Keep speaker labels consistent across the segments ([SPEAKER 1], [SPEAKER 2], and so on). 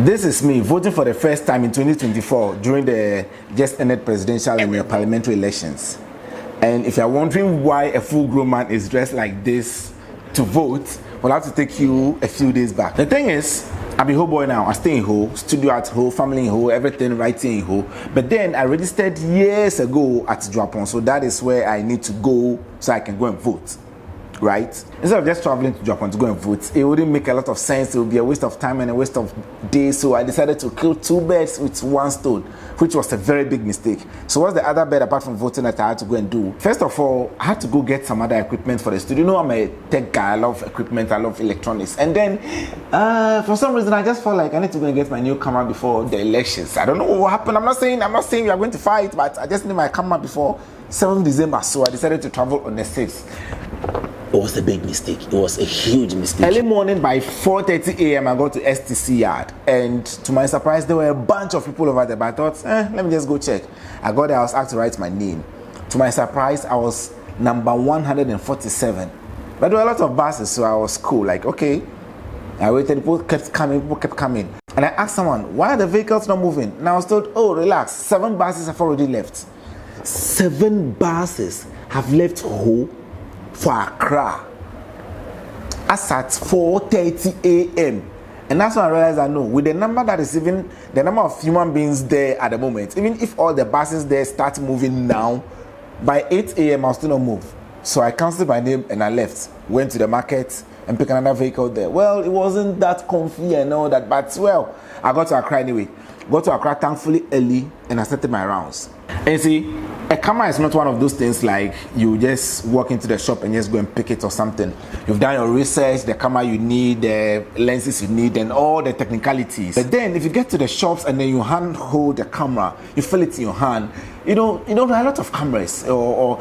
[SPEAKER 1] This is me voting for the first time in 2024 during the just ended presidential and parliamentary elections. And if you're wondering why a full-grown man is dressed like this to vote, we'll have to take you a few days back. The thing is, I'm a whole boy now. I stay in Ho, studio at Ho, family in Ho, everything writing in Ho. But then I registered years ago at Japan, so that is where I need to go so I can go and vote. Right? Instead of just traveling to Japan to go and vote, it wouldn't make a lot of sense. It would be a waste of time and a waste of days. So I decided to kill two birds with one stone, which was a very big mistake. So what's the other bet apart from voting that I had to go and do? First of all, I had to go get some other equipment for the studio. You know, I'm a tech guy. I love equipment. I love electronics. And then for some reason, I just felt like I need to go and get my new camera before the elections. I don't know what happened. I'm not saying we are going to fight, but I just need my camera before 7th December. So I decided to travel on the 6th. It was a big mistake. It was a huge mistake. Early morning by 4:30 a.m. I got to STC yard, and to my surprise, there were a bunch of people over there. But I thought, let me just go check. I got there. I was asked to write my name. To my surprise, I was number 147. But there were a lot of buses, so I was cool. Like, okay. I waited. People kept coming. And I asked someone, why are the vehicles not moving? And I was told, oh, relax. 7 buses have already left. 7 buses have left Ho for Accra as at 4:30 a.m. And that's when I realized that no, with the number that is even the number of human beings there at the moment, even if all the buses there start moving now, by 8 a.m. I'll still not move. So I cancelled my name and I left. Went to the market and picked another vehicle there. Well, it wasn't that comfy and all that, but well, I got to Accra anyway. Got to Accra thankfully early and I started my rounds. And see, a camera is not one of those things like you just walk into the shop and just go and pick it or something. You've done your research, the camera you need, the lenses you need, and all the technicalities. But then if you get to the shops and then you hand hold the camera, you feel it in your hand, there are a lot of cameras or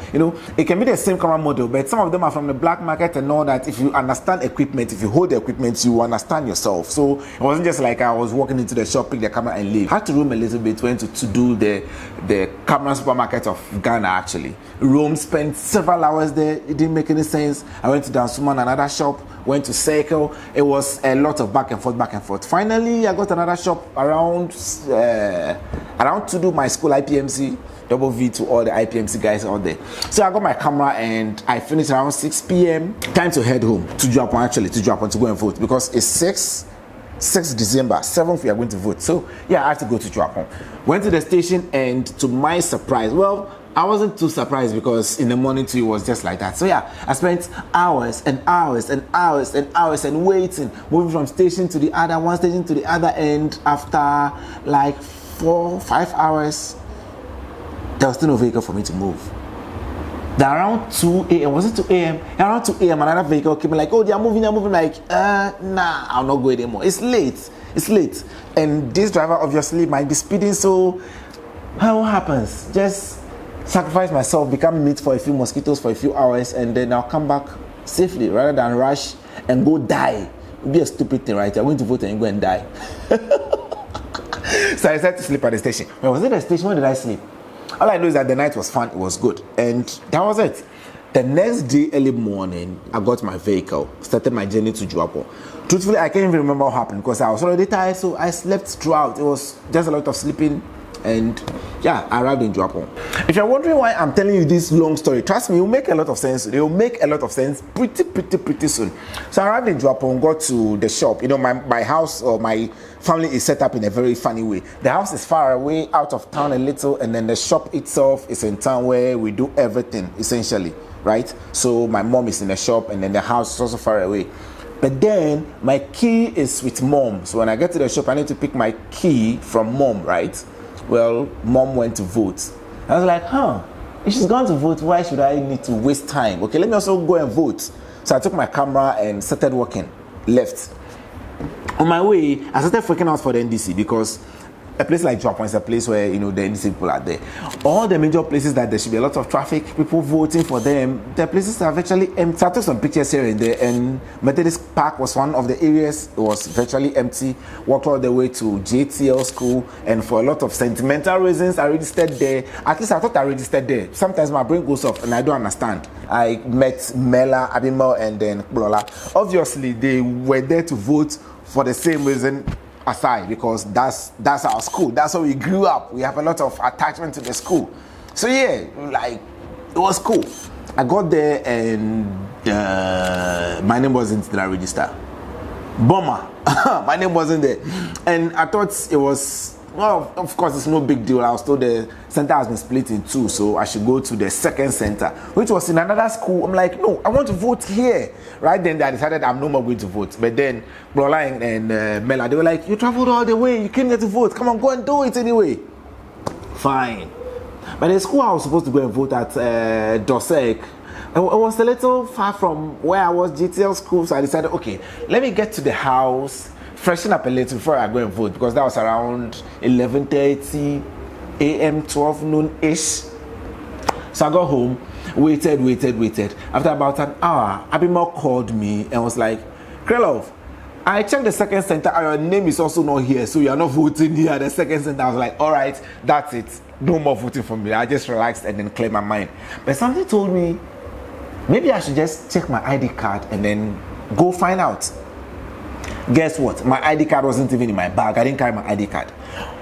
[SPEAKER 1] it can be the same camera model, but some of them are from the black market and all that. If you understand equipment, if you hold the equipment, you understand yourself. So it wasn't just like I was walking into the shop, pick the camera and leave. I had to roam a little bit, went to do the camera supermarket of Ghana actually. Roam, spent several hours there. It didn't make any sense. I went to Dansuman, another shop, went to Circle. It was a lot of back and forth. Finally, I got another shop around to do my school IPMC. Double V to all the IPMC guys out there. So I got my camera and I finished around 6 p.m. Time to head home to Japan to go and vote because it's 6 December, 7th we are going to vote. So yeah, I had to go to Japan. Went to the station and to my surprise, well, I wasn't too surprised because in the morning too it was just like that. So yeah, I spent hours and waiting, moving from station to the other, one station to the other, and after like 4-5 hours, there was still no vehicle for me to move. Then around 2 a.m., was it 2 a.m.? Around 2 a.m., another vehicle came like, oh, they're moving. Like, nah, I'll not go anymore. It's late. And this driver obviously might be speeding, so what happens? Just sacrifice myself, become meat for a few mosquitoes for a few hours, and then I'll come back safely rather than rush and go die. It would be a stupid thing, right? You're going to vote and you go and die. So I decided to sleep at the station. When was it the station? When did I sleep? All I know is that the night was fun, it was good, and that was it. The next day, early morning, I got my vehicle, started my journey to Juapo. Truthfully, I can't even remember what happened because I was already tired, so I slept throughout. It was just a lot of sleeping, and yeah, I arrived in Juapo. If you're wondering why I'm telling you this long story, trust me, it will make a lot of sense. It will make a lot of sense pretty soon. So I arrived in Juapo and got to the shop. My house or my family is set up in a very funny way. The house is far away, out of town a little, and then the shop itself is in town where we do everything, essentially, right? So my mom is in the shop, and then the house is also far away. But then my key is with mom. So when I get to the shop, I need to pick my key from mom, right? Well, mom went to vote. I was like, if she's going to vote, why should I need to waste time? Okay, let me also go and vote. So I took my camera and started walking, left. On my way, I started freaking out for the NDC because a place like Japan is a place where the NDC people are there. All the major places that there should be a lot of traffic, people voting for them, the places are virtually empty. So I took some pictures here and there, and Methodist Park was one of the areas. It was virtually empty. Walked all the way to JTL school, and for a lot of sentimental reasons, I registered there. At least I thought I registered there. Sometimes my brain goes off and I don't understand. I met Mela, Abimel, and then Blola. Obviously, they were there to vote for the same reason aside because that's our school. That's where we grew up. We have a lot of attachment to the school. So yeah, like it was cool. I got there and my name wasn't in the register. Bomber. My name wasn't there. And I thought it was, well, of course, it's no big deal. I was told the center has been split in two, so I should go to the second center, which was in another school. I'm like, no, I want to vote here. Right then, I decided I'm no more going to vote. But then, Broline and Mela, they were like, you traveled all the way. You came here to vote. Come on, go and do it anyway. Fine. But the school I was supposed to go and vote at, Dosek, it was a little far from where I was, GTL school, so I decided, okay, let me get to the house, freshen up a little before I go and vote, because that was around 11:30 a.m., 12 noon-ish. So I got home, waited. After about an hour, Abimel called me and was like, Krelov, I checked the second center, your name is also not here, so you are not voting here at the second center. I was like, all right, that's it. No more voting for me. I just relaxed and then cleared my mind. But something told me, maybe I should just check my ID card and then go find out. Guess what? My ID card wasn't even in my bag. I didn't carry my ID card.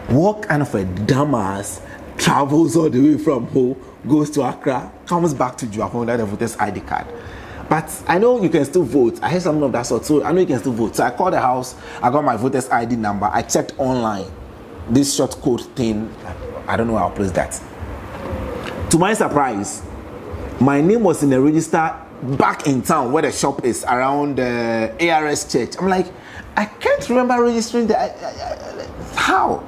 [SPEAKER 1] What kind of a dumbass travels all the way from home, goes to Accra, comes back to Juafon without a voter's ID card? But I know you can still vote. I heard something of that sort, so I know you can still vote. So I called the house, I got my voter's ID number, I checked online. This short code thing, I don't know how I'll place that. To my surprise, my name was in the register back in town where the shop is, around the ARS church. I'm like, I can't remember registering the... how?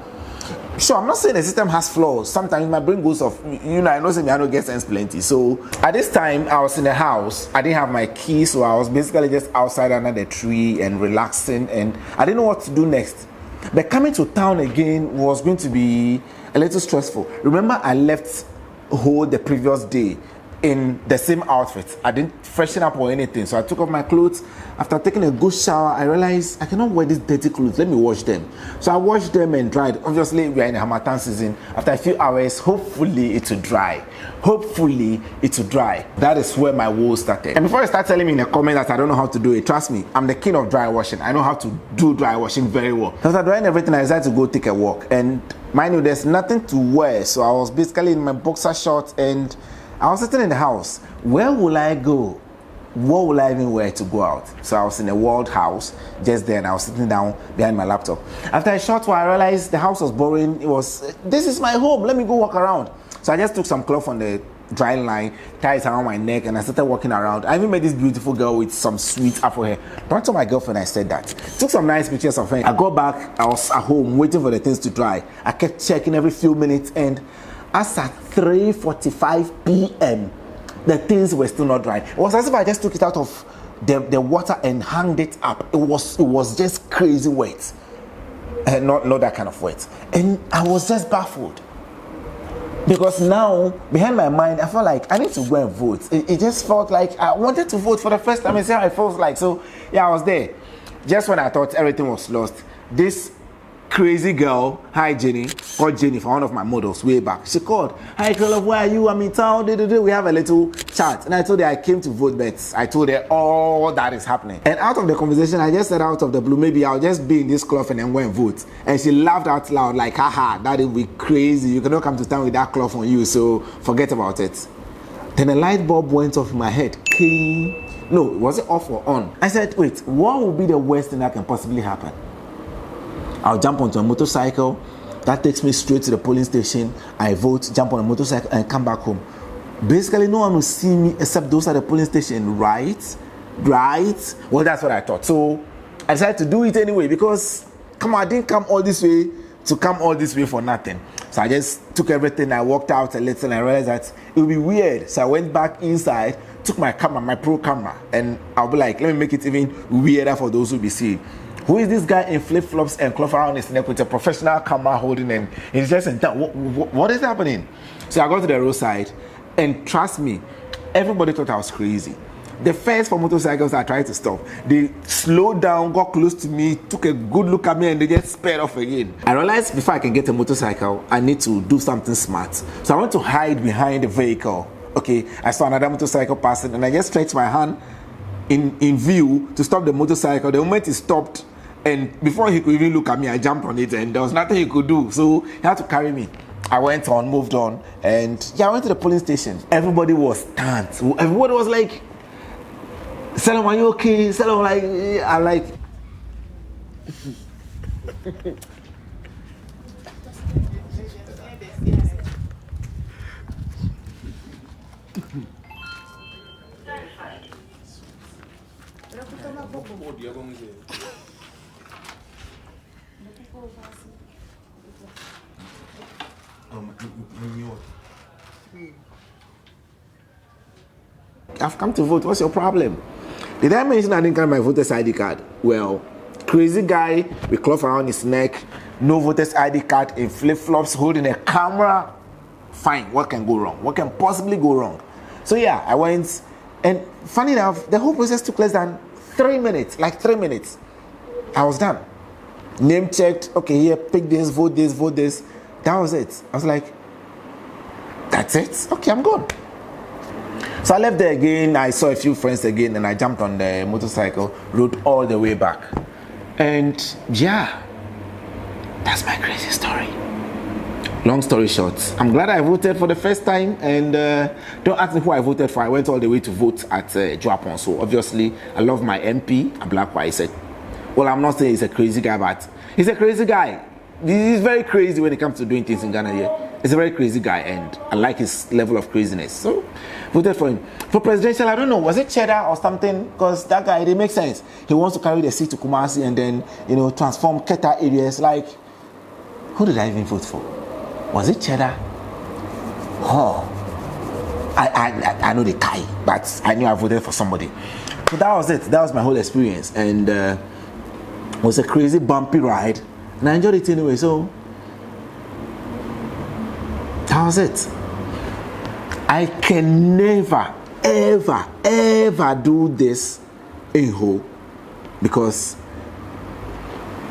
[SPEAKER 1] Sure, I'm not saying the system has flaws. Sometimes my brain goes off. You know, I know I don't get sense plenty. So at this time, I was in the house. I didn't have my keys, so I was basically just outside under the tree and relaxing, and I didn't know what to do next. But coming to town again was going to be a little stressful. Remember, I left home the previous day in the same outfit. I didn't freshen up or anything, so I took off my clothes. After taking a good shower, I realized I cannot wear these dirty clothes. Let me wash them. So I washed them and dried. Obviously, we are in the Harmattan season. After a few hours, hopefully it will dry. That is where my woe started. And before you start telling me in the comment that I don't know how to do it, trust me, I'm the king of dry washing. I know how to do dry washing very well. After drying everything, I decided to go take a walk. And mind you, there's nothing to wear, so I was basically in my boxer shorts and I was sitting in the house. Where will I go? What will I even wear to go out? So I was in a walled house just there, and I was sitting down behind my laptop. After a short while, I realized the house was boring. This is my home. Let me go walk around. So I just took some cloth on the drying line, tied it around my neck, and I started walking around. I even met this beautiful girl with some sweet afro hair. Don't tell my girlfriend I said that. Took some nice pictures of her. I got back. I was at home waiting for the things to dry. I kept checking every few minutes, and as at 3:45 p.m., the things were still not dry. It was as if I just took it out of the water and hung it up. It was just crazy wet. Not that kind of wet. And I was just baffled. Because now, behind my mind, I felt like I need to go and vote. It just felt like I wanted to vote for the first time and see how it feels like. So, yeah, I was there. Just when I thought everything was lost, this crazy girl, hi Jenny, called Jenny for one of my models way back. She called, hi girl, where are you? I'm in town. We have a little chat. And I told her I came to vote, but I told her all that is happening. And out of the conversation, I just said out of the blue, maybe I'll just be in this cloth and then go and vote. And she laughed out loud like, haha, that would be crazy. You cannot come to town with that cloth on you, so forget about it. Then a light bulb went off in my head. No, was it off or on? I said, wait, what would be the worst thing that can possibly happen? I'll jump onto a motorcycle. That takes me straight to the polling station. I vote, jump on a motorcycle, and come back home. Basically, no one will see me except those at the polling station, right? Well, that's what I thought. So I decided to do it anyway because, come on, I didn't come all this way for nothing. So I just took everything. I walked out a little and I realized that it would be weird. So I went back inside, took my camera, my pro camera, and I'll be like, let me make it even weirder for those who be seeing. Who is this guy in flip-flops and cloth around his neck with a professional camera holding, and he's just in town? What is happening? So I got to the roadside, and trust me, everybody thought I was crazy. The first four motorcycles I tried to stop, they slowed down, got close to me, took a good look at me, and they just sped off again. I realized before I can get a motorcycle, I need to do something smart. So I went to hide behind the vehicle. Okay, I saw another motorcycle passing, and I just stretched my hand in view to stop the motorcycle. The moment it stopped, And before he could even look at me, I jumped on it, and there was nothing he could do. So he had to carry me. I went on, moved on, and I went to the polling station. Everybody was stunned. Everybody was like, Salam, are you okay? Salam, like, I'm like, I've come to vote. What's your problem? Did I mention I didn't carry my voter's ID card? Well, crazy guy with cloth around his neck, no voter's ID card, in flip-flops, holding a camera. Fine, what can go wrong? What can possibly go wrong? So yeah, I went, and funny enough, the whole process took less than 3 minutes, like 3 minutes. I was done. Name checked, okay, here, pick this, vote this, vote this. That was it. I was like, that's it? Okay, I'm good. So I left there again, I saw a few friends again, and I jumped on the motorcycle, rode all the way back. And yeah, that's my crazy story. Long story short, I'm glad I voted for the first time, and don't ask me who I voted for. I went all the way to vote at Joapon. So obviously, I love my MP, a black guy. He said, well, I'm not saying he's a crazy guy, but he's a crazy guy. He's very crazy when it comes to doing things in Ghana here. He's a very crazy guy, and I like his level of craziness. So, voted for him. For presidential, I don't know, was it Cheddar or something? Because that guy, it makes sense. He wants to carry the seat to Kumasi and then, transform Keta areas. Like, who did I even vote for? Was it Cheddar? Oh, I know the guy, but I knew I voted for somebody. So that was it. That was my whole experience, and it was a crazy, bumpy ride, and I enjoyed it anyway. So that was it. I can never, ever, ever do this in Ho, because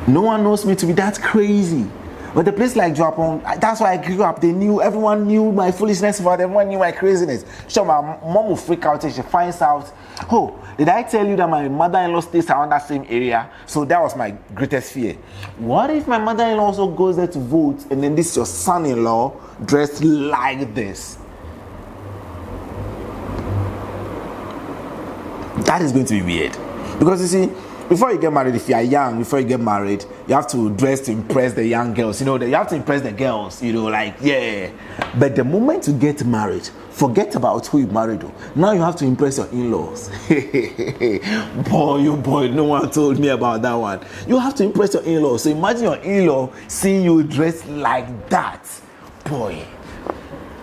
[SPEAKER 1] no one knows me to be that crazy. But the place like Japan, that's why I grew up. Everyone knew my foolishness, but everyone knew my craziness. Sure, my mom will freak out if she finds out, oh, did I tell you that my mother-in-law stays around that same area? So that was my greatest fear. What if my mother-in-law also goes there to vote, and then this is your son-in-law dressed like this? That is going to be weird. Because you see, before you get married, if you are young, before you get married, you have to dress to impress the young girls. You have to impress the girls, like, yeah. But the moment you get married, forget about who you married. Now you have to impress your in-laws. Boy, no one told me about that one. You have to impress your in-laws. So imagine your in-law seeing you dressed like that. Boy.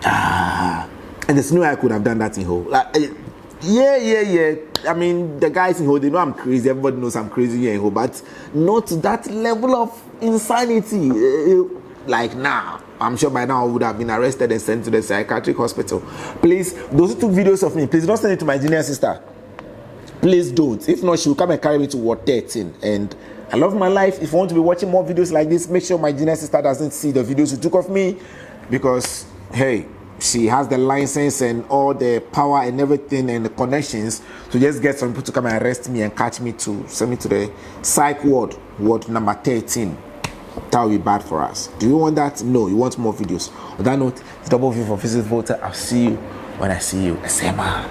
[SPEAKER 1] And there's no way I could have done that in Ho. Like, yeah. I mean, the guys in Ho, they know I'm crazy. Everybody knows I'm crazy here in Ho, but not to that level of insanity. Like now, I'm sure by now I would have been arrested and sent to the psychiatric hospital. Please, those who took videos of me, please don't send it to my junior sister. Please don't. If not, she will come and carry me to Ward 13. And I love my life. If you want to be watching more videos like this, make sure my junior sister doesn't see the videos you took of me, because, hey, she has the license and all the power and everything and the connections to just get some people to come and arrest me and catch me to send me to the psych ward number 13. That will be bad for us. Do you want that? No, you want more videos. On that note, it's Double V for Visit Voter. I'll see you when I see you. Esema.